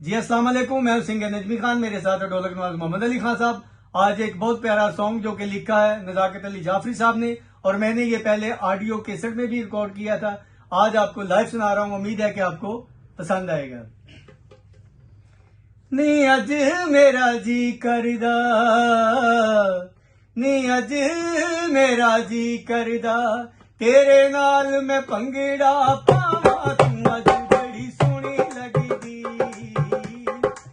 जी अस्सलाम वालेकुम, मैं सिंगर नजमी खान, मेरे साथ है ढोलक नवाज मोहम्मद अली खान साहब। आज एक बहुत प्यारा सॉन्ग जो कि लिखा है नजाकत अली जाफरी साहब ने और मैंने ये पहले ऑडियो कैसेट में भी रिकॉर्ड किया था। आज आपको लाइव सुना रहा हूँ, उम्मीद है कि आपको पसंद आएगा। नी अज मेरा जी करदा, नी अज मेरा जी करदा, तेरे नाल मैं भंगड़ा पावां, तू अज बड़ी सोहनी लगदी,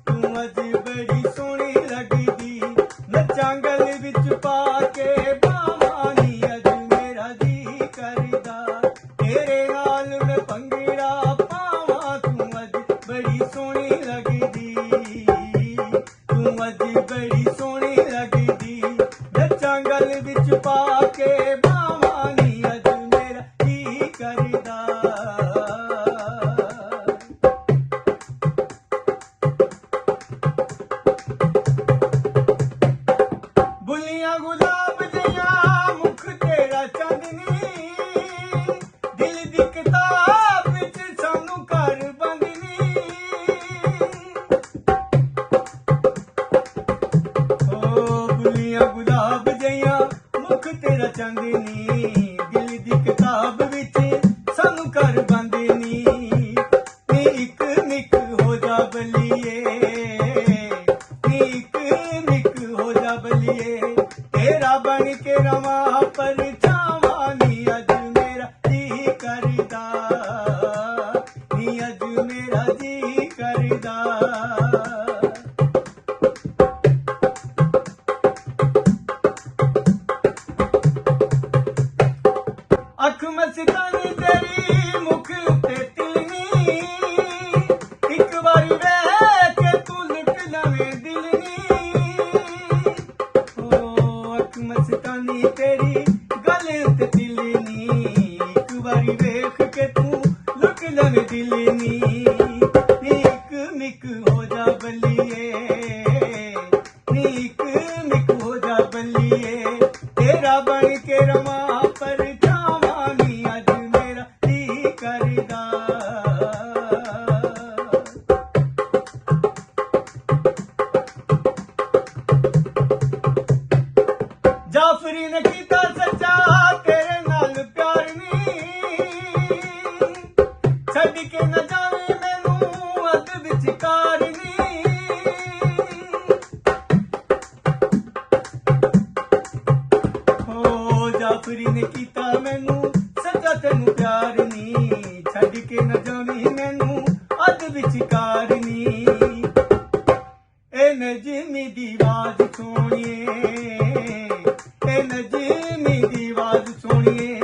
तू अज बड़ी सोहनी लगदी, नच्चां गल विच पा के बावां, नी अज मेरा जी करदा, तेरे नाल मैं भंगड़ा पावां, तू अज बड़ी सोहनी लगदी, तू अज बड़ी सोहनी लगदी, नच्चां गल विच पा के बावां, नी अज मेरा जी करदा। बुलियां गुलाब जिया मुख तेरा चांदनी, दिल दी किताब विच सानू घर बंदनी, ओ बुलियां गुलाब जिया मुख तेरा चांदनी, दिल दी किताब विच सानू घर बंदनी, नी इक मिक हो जा बलिए, नी इक मिक हो जा बलिए, तेरा बन के रवा पर छावा, नी अज मेरा जी करदा, नी अज मेरा जी करदा। अख मस्तानी तेरी मुख ते तिलनी, एक बारी वेख के तू लुट लवें दिलनी, ओ अख मस्तानी तेरी गल ते तिलनी, एक बारी वेख के तू लुट लवें दिलनी, नीक मिक हो जा बलिए, नीक मिक हो जा बलिए, तेरा बन के रमा पर छावा, नी अज मेरा जी करदा। जाफरी ने कीता सच्चा तेरे नाल प्यार नी, छड्ड के न जावे मैनू अद विचकार नी, ओ जाफरी ने कीता मैनू सच्चा तेनू प्यार नी, छड्ड के न जावी मैनू अद विचकार नी, ए नजमी दी आवाज सोहणिए, ए नजमी दी आवाज सोहणिए,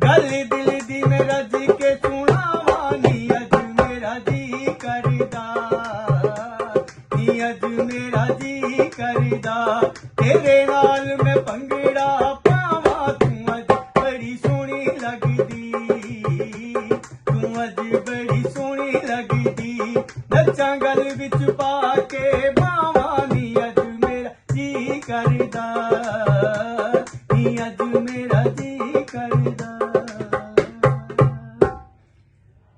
गल दिल दी मैं रज के सुनावां, नी अज मेरा जी करदा, नी अज मेरा जी करदा, तेरे नाल मैं भंगड़ा पावां, तू अज बड़ी सोहनी लगदी, तू अज बड़ी सोहनी लगदी, नच्चां गल विच पा के बावां, नी अज मेरा जी करदा, नी अज मेरा जी करदा।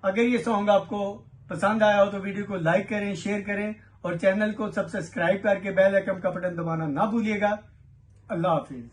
अगर ये सॉन्ग आपको पसंद आया हो तो वीडियो को लाइक करें, शेयर करें और चैनल को सब्सक्राइब करके बेल आइकन का बटन दबाना ना भूलिएगा। अल्लाह हाफिज।